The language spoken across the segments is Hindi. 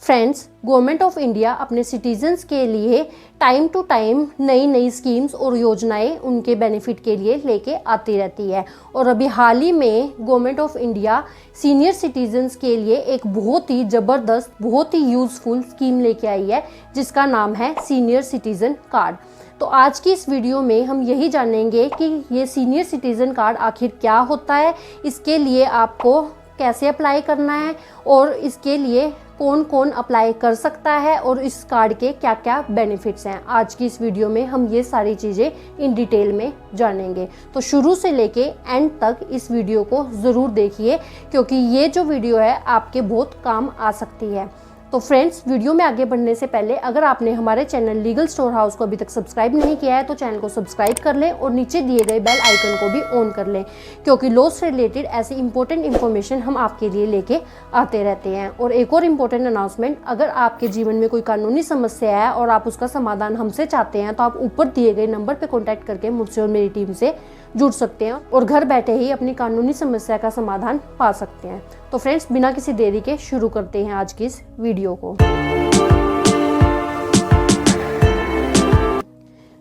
फ्रेंड्स, गवर्नमेंट ऑफ इंडिया अपने सिटीजन्स के लिए टाइम टू टाइम नई नई स्कीम्स और योजनाएं उनके बेनिफिट के लिए लेके आती रहती है। और अभी हाल ही में government of India senior citizens के लिए एक बहुत ही ज़बरदस्त, बहुत ही यूज़फुल स्कीम लेके आई है जिसका नाम है सीनियर सिटीज़न कार्ड। तो आज की इस वीडियो में हम यही जानेंगे कि ये सीनियर सिटीज़न कार्ड आखिर क्या होता है, इसके लिए आपको कैसे अप्लाई करना है और इसके लिए कौन कौन अप्लाई कर सकता है और इस कार्ड के क्या क्या बेनिफिट्स हैं। आज की इस वीडियो में हम ये सारी चीज़ें इन डिटेल में जानेंगे। तो शुरू से लेके एंड तक इस वीडियो को ज़रूर देखिए क्योंकि ये जो वीडियो है आपके बहुत काम आ सकती है। तो फ्रेंड्स, वीडियो में आगे बढ़ने से पहले अगर आपने हमारे चैनल लीगल स्टोर हाउस को अभी तक सब्सक्राइब नहीं किया है तो चैनल को सब्सक्राइब कर लें और नीचे दिए गए बेल आइकन को भी ऑन कर लें क्योंकि लॉ से रिलेटेड ऐसी इंपॉर्टेंट इन्फॉर्मेशन हम आपके लिए लेके आते रहते हैं। और एक और इम्पोर्टेंट अनाउंसमेंट, अगर आपके जीवन में कोई कानूनी समस्या है और आप उसका समाधान हमसे चाहते हैं तो आप ऊपर दिए गए नंबर पर कॉन्टैक्ट करके मुझसे और मेरी टीम से जुड़ सकते हैं और घर बैठे ही अपनी कानूनी समस्या का समाधान पा सकते हैं। तो फ्रेंड्स, बिना किसी देरी के शुरू करते हैं आज की इस वीडियो को।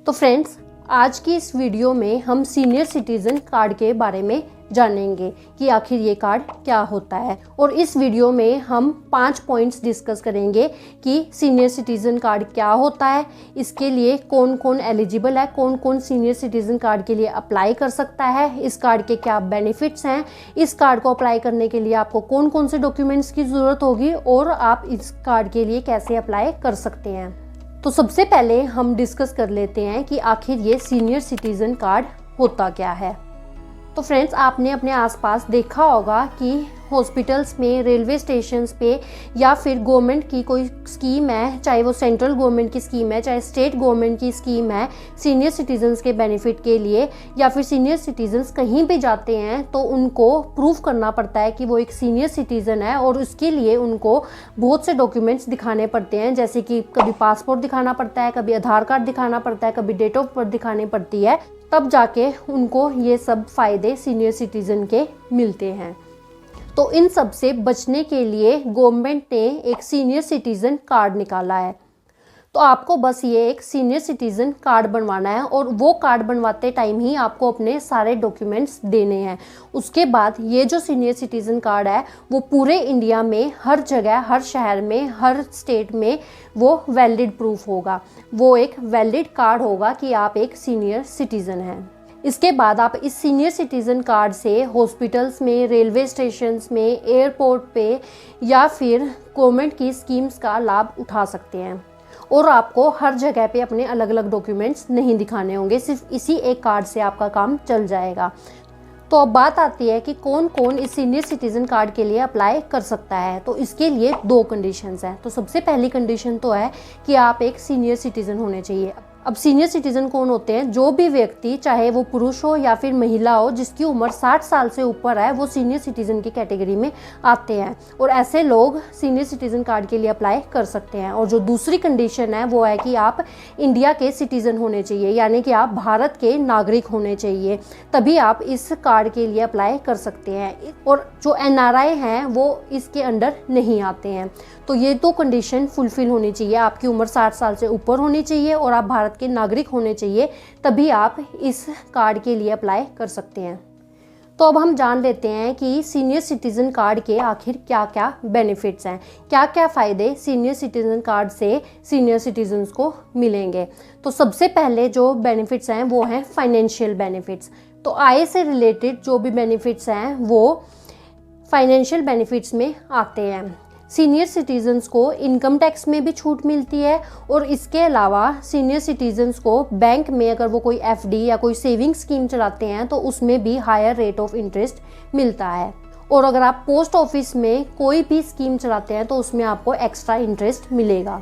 तो फ्रेंड्स, आज की इस वीडियो में हम सीनियर सिटीजन कार्ड के बारे में जानेंगे कि आखिर ये कार्ड क्या होता है। और इस वीडियो में हम 5 पॉइंट्स डिस्कस करेंगे कि सीनियर सिटीजन कार्ड क्या होता है, इसके लिए कौन कौन एलिजिबल है, कौन कौन सीनियर सिटीजन कार्ड के लिए अप्लाई कर सकता है, इस कार्ड के क्या बेनिफिट्स हैं, इस कार्ड को अप्लाई करने के लिए आपको कौन कौन से डॉक्यूमेंट्स की ज़रूरत होगी और आप इस कार्ड के लिए कैसे अप्लाई कर सकते हैं। तो सबसे पहले हम डिस्कस कर लेते हैं कि आखिर ये सीनियर सिटीजन कार्ड होता क्या है। तो फ्रेंड्स, आपने अपने आसपास देखा होगा कि हॉस्पिटल्स में, रेलवे स्टेशंस पे या फिर गवर्नमेंट की कोई स्कीम है, चाहे वो सेंट्रल गवर्नमेंट की स्कीम है, चाहे स्टेट गवर्नमेंट की स्कीम है, सीनियर सिटीजन्स के बेनिफिट के लिए, या फिर सीनियर सिटीजन्स कहीं भी जाते हैं तो उनको प्रूफ करना पड़ता है कि वो एक सीनियर सिटीज़न है और उसके लिए उनको बहुत से डॉक्यूमेंट्स दिखाने पड़ते हैं, जैसे कि कभी पासपोर्ट दिखाना पड़ता है, कभी आधार कार्ड दिखाना पड़ता है, कभी डेट ऑफ बर्थ दिखानी पड़ती है, तब जाके उनको ये सब फ़ायदे सीनियर सिटीज़न के मिलते हैं। तो इन सब से बचने के लिए गवर्नमेंट ने एक सीनियर सिटीज़न कार्ड निकाला है। तो आपको बस ये एक सीनियर सिटीज़न कार्ड बनवाना है और वो कार्ड बनवाते टाइम ही आपको अपने सारे डॉक्यूमेंट्स देने हैं। उसके बाद ये जो सीनियर सिटीज़न कार्ड है वो पूरे इंडिया में हर जगह, हर शहर में, हर स्टेट में वो वैलिड प्रूफ होगा। वो एक वैलिड कार्ड होगा कि आप एक सीनियर सिटीज़न हैं। इसके बाद आप इस सीनियर सिटीज़न कार्ड से हॉस्पिटल्स में, रेलवे स्टेशंस में, एयरपोर्ट पे या फिर गवर्नमेंट की स्कीम्स का लाभ उठा सकते हैं और आपको हर जगह पे अपने अलग अलग डॉक्यूमेंट्स नहीं दिखाने होंगे, सिर्फ इसी एक कार्ड से आपका काम चल जाएगा। तो अब बात आती है कि कौन कौन इस सीनियर सिटीज़न कार्ड के लिए अप्लाई कर सकता है। तो इसके लिए 2 कंडीशंस हैं। तो सबसे पहली कंडीशन तो है कि आप एक सीनियर सिटीज़न होने चाहिए। अब सीनियर सिटीज़न कौन होते हैं? जो भी व्यक्ति, चाहे वो पुरुष हो या फिर महिला हो, जिसकी उम्र 60 साल से ऊपर है, वो सीनियर सिटीज़न की कैटेगरी में आते हैं और ऐसे लोग सीनियर सिटीज़न कार्ड के लिए अप्लाई कर सकते हैं। और जो दूसरी कंडीशन है वो है कि आप इंडिया के सिटीज़न होने चाहिए, यानी कि आप भारत के नागरिक होने चाहिए, तभी आप इस कार्ड के लिए अप्लाई कर सकते हैं। और जो NRI हैं वो इसके अंडर नहीं आते हैं। तो ये 2 कंडीशन फुलफिल होनी चाहिए, आपकी उम्र 60 साल से ऊपर होनी चाहिए और आप भारत के नागरिक होने चाहिए, तभी आप इस कार्ड के लिए अप्लाई कर सकते हैं। तो अब हम जान लेते हैं कि सीनियर सिटीज़न कार्ड के आखिर क्या क्या बेनिफिट्स हैं, क्या क्या फ़ायदे सीनियर सिटीज़न कार्ड से सीनियर सिटीजन्स को मिलेंगे। तो सबसे पहले जो बेनिफिट्स हैं वो हैं फाइनेंशियल बेनिफिट्स। तो आय से रिलेटेड जो भी बेनिफिट्स हैं वो फाइनेंशियल बेनिफिट्स में आते हैं। सीनियर सिटीजन्स को इनकम टैक्स में भी छूट मिलती है और इसके अलावा सीनियर सिटीजन्स को बैंक में अगर वो कोई FD या कोई सेविंग स्कीम चलाते हैं तो उसमें भी हायर रेट ऑफ इंटरेस्ट मिलता है। और अगर आप पोस्ट ऑफिस में कोई भी स्कीम चलाते हैं तो उसमें आपको एक्स्ट्रा इंटरेस्ट मिलेगा।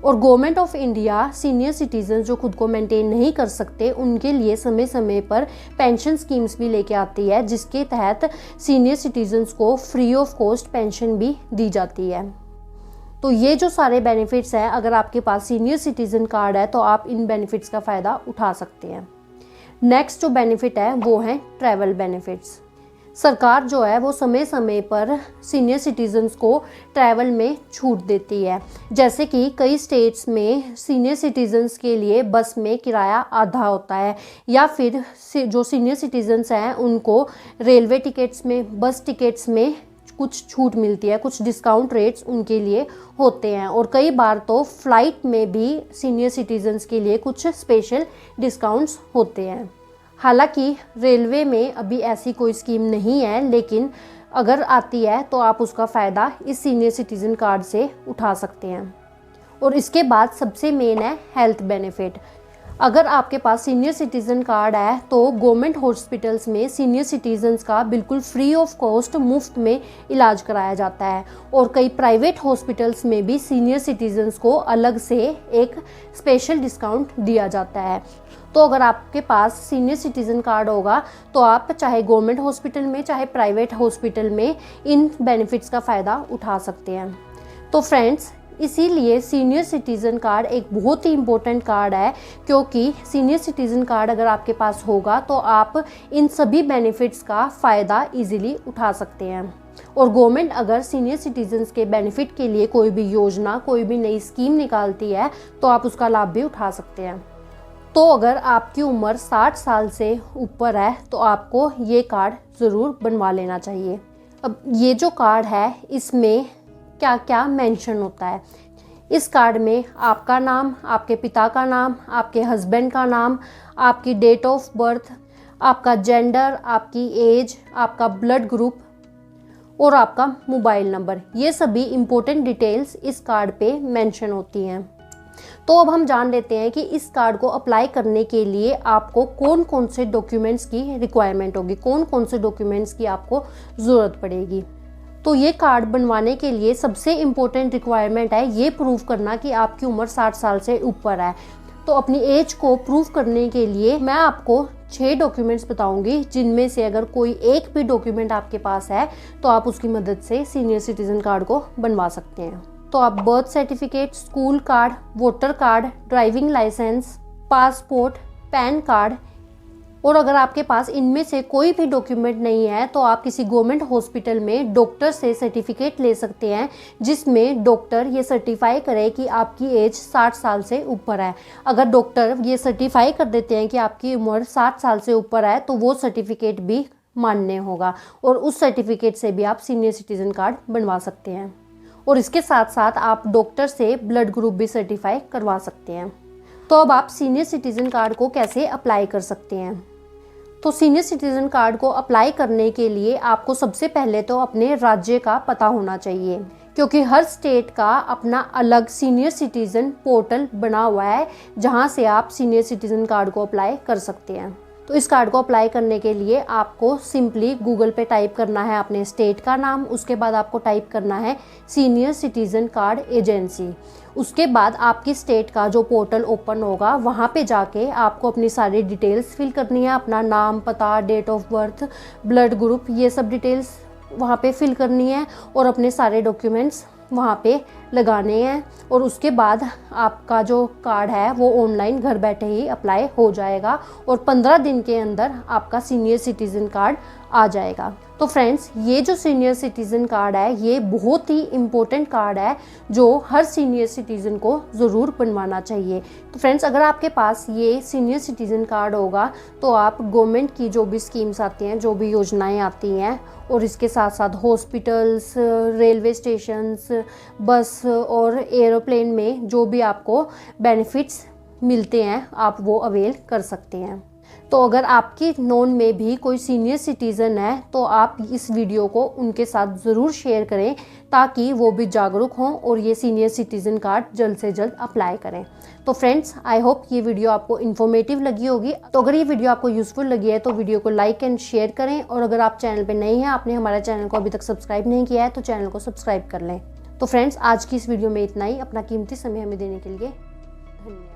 और government of India senior citizen जो खुद को मेंटेन नहीं कर सकते उनके लिए समय समय पर पेंशन स्कीम्स भी लेके आती है, जिसके तहत सीनियर सिटीजन्स को फ्री ऑफ कॉस्ट पेंशन भी दी जाती है। तो ये जो सारे बेनिफिट्स हैं, अगर आपके पास सीनियर सिटीजन कार्ड है तो आप इन बेनिफिट्स का फ़ायदा उठा सकते हैं। नेक्स्ट जो बेनिफिट है वो है ट्रैवल बेनिफिट्स। सरकार जो है वो समय समय पर सीनियर सिटीजन्स को ट्रैवल में छूट देती है। जैसे कि कई स्टेट्स में सीनियर सिटीजन्स के लिए बस में किराया आधा होता है, या फिर जो सीनियर सिटीजन्स हैं उनको रेलवे टिकट्स में, बस टिकट्स में कुछ छूट मिलती है, कुछ डिस्काउंट रेट्स उनके लिए होते हैं। और कई बार तो फ्लाइट में भी सीनियर सिटीजन्स के लिए कुछ स्पेशल डिस्काउंट्स होते हैं। हालांकि रेलवे में अभी ऐसी कोई स्कीम नहीं है, लेकिन अगर आती है तो आप उसका फ़ायदा इस सीनियर सिटीज़न कार्ड से उठा सकते हैं। और इसके बाद सबसे मेन है हेल्थ बेनिफिट। अगर आपके पास सीनियर सिटीज़न कार्ड है तो गवर्नमेंट हॉस्पिटल्स में सीनियर सिटीजन्स का बिल्कुल फ्री ऑफ कॉस्ट मुफ्त में इलाज कराया जाता है। और कई प्राइवेट हॉस्पिटल्स में भी सीनियर सिटीजन्स को अलग से एक स्पेशल डिस्काउंट दिया जाता है। तो अगर आपके पास सीनियर सिटीज़न कार्ड होगा तो आप चाहे गवर्नमेंट हॉस्पिटल में चाहे प्राइवेट हॉस्पिटल में इन बेनिफिट्स का फ़ायदा उठा सकते हैं। तो फ्रेंड्स, इसीलिए सीनियर सिटीज़न कार्ड एक बहुत ही इम्पोर्टेंट कार्ड है, क्योंकि सीनियर सिटीज़न कार्ड अगर आपके पास होगा तो आप इन सभी बेनिफिट्स का फ़ायदा इजीली उठा सकते हैं। और गवर्नमेंट अगर सीनियर सिटीजन्स के बेनिफिट के लिए कोई भी योजना, कोई भी नई स्कीम निकालती है तो आप उसका लाभ भी उठा सकते हैं। तो अगर आपकी उम्र 60 साल से ऊपर है तो आपको ये कार्ड ज़रूर बनवा लेना चाहिए। अब ये जो कार्ड है इसमें क्या क्या मेंशन होता है। इस कार्ड में आपका नाम, आपके पिता का नाम, आपके हस्बैंड का नाम, आपकी डेट ऑफ बर्थ, आपका जेंडर, आपकी एज, आपका ब्लड ग्रुप और आपका मोबाइल नंबर, ये सभी इम्पोर्टेंट डिटेल्स इस कार्ड पे मेंशन होती हैं। तो अब हम जान लेते हैं कि इस कार्ड को अप्लाई करने के लिए आपको कौन कौन से डॉक्यूमेंट्स की रिक्वायरमेंट होगी, कौन कौन से डॉक्यूमेंट्स की आपको ज़रूरत पड़ेगी। तो ये कार्ड बनवाने के लिए सबसे इम्पोर्टेंट रिक्वायरमेंट है ये प्रूव करना कि आपकी उम्र 60 साल से ऊपर है। तो अपनी एज को प्रूव करने के लिए मैं आपको 6 डॉक्यूमेंट्स बताऊंगी, जिनमें से अगर कोई एक भी डॉक्यूमेंट आपके पास है तो आप उसकी मदद से सीनियर सिटीजन कार्ड को बनवा सकते हैं। तो आप birth certificate, school card, voter card, driving licence, passport, PAN card, और अगर आपके पास इनमें से कोई भी डॉक्यूमेंट नहीं है तो आप किसी गवर्नमेंट हॉस्पिटल में डॉक्टर से सर्टिफिकेट ले सकते हैं, जिसमें डॉक्टर ये सर्टिफाई करे कि आपकी एज 60 साल से ऊपर है। अगर डॉक्टर ये सर्टिफाई कर देते हैं कि आपकी उम्र 60 साल से ऊपर है तो वो सर्टिफिकेट भी मान्य होगा, और उस सर्टिफिकेट से भी आप सीनियर सिटीजन कार्ड बनवा सकते हैं। और इसके साथ साथ आप डॉक्टर से ब्लड ग्रुप भी सर्टिफाई करवा सकते हैं। तो अब आप सीनियर सिटीजन कार्ड को कैसे अप्लाई कर सकते हैं। तो सीनियर सिटीजन कार्ड को अप्लाई करने के लिए आपको सबसे पहले तो अपने राज्य का पता होना चाहिए, क्योंकि हर स्टेट का अपना अलग सीनियर सिटीजन पोर्टल बना हुआ है जहां से आप सीनियर सिटीजन कार्ड को अप्लाई कर सकते हैं। तो इस कार्ड को अप्लाई करने के लिए आपको सिंपली गूगल पे टाइप करना है अपने स्टेट का नाम, उसके बाद आपको टाइप करना है सीनियर सिटीजन कार्ड एजेंसी। उसके बाद आपकी स्टेट का जो पोर्टल ओपन होगा वहाँ पे जाके आपको अपनी सारी डिटेल्स फिल करनी है, अपना नाम, पता, date of birth, blood group, ये सब डिटेल्स वहाँ पे फिल करनी है और अपने सारे डॉक्यूमेंट्स वहाँ पे लगाने हैं। और उसके बाद आपका जो कार्ड है वो ऑनलाइन घर बैठे ही अप्लाई हो जाएगा और 15 दिन के अंदर आपका सीनियर सिटीजन कार्ड आ जाएगा। तो फ्रेंड्स, ये जो सीनियर सिटीजन कार्ड है ये बहुत ही इम्पोर्टेंट कार्ड है जो हर सीनियर सिटीजन को ज़रूर बनवाना चाहिए। तो फ्रेंड्स, अगर आपके पास ये सीनियर सिटीजन कार्ड होगा तो आप गवर्नमेंट की जो भी स्कीम्स आती हैं, जो भी योजनाएं आती हैं, और इसके साथ साथ हॉस्पिटल्स, रेलवे स्टेशंस, बस और एरोप्लेन में जो भी आपको बेनिफिट्स मिलते हैं आप वो अवेल कर सकते हैं। तो अगर आपकी नोन में भी कोई सीनियर सिटीज़न है तो आप इस वीडियो को उनके साथ ज़रूर शेयर करें ताकि वो भी जागरूक हों और ये सीनियर सिटीज़न कार्ड जल्द से जल्द अप्लाई करें। तो फ्रेंड्स, आई होप ये वीडियो आपको इन्फॉर्मेटिव लगी होगी। तो अगर ये वीडियो आपको यूज़फुल लगी है तो वीडियो को लाइक एंड शेयर करें, और अगर आप चैनल पर नए हैं, आपने हमारे चैनल को अभी तक सब्सक्राइब नहीं किया है तो चैनल को सब्सक्राइब कर लें। तो फ्रेंड्स, आज की इस वीडियो में इतना ही। अपना कीमती समय हमें देने के लिए धन्यवाद।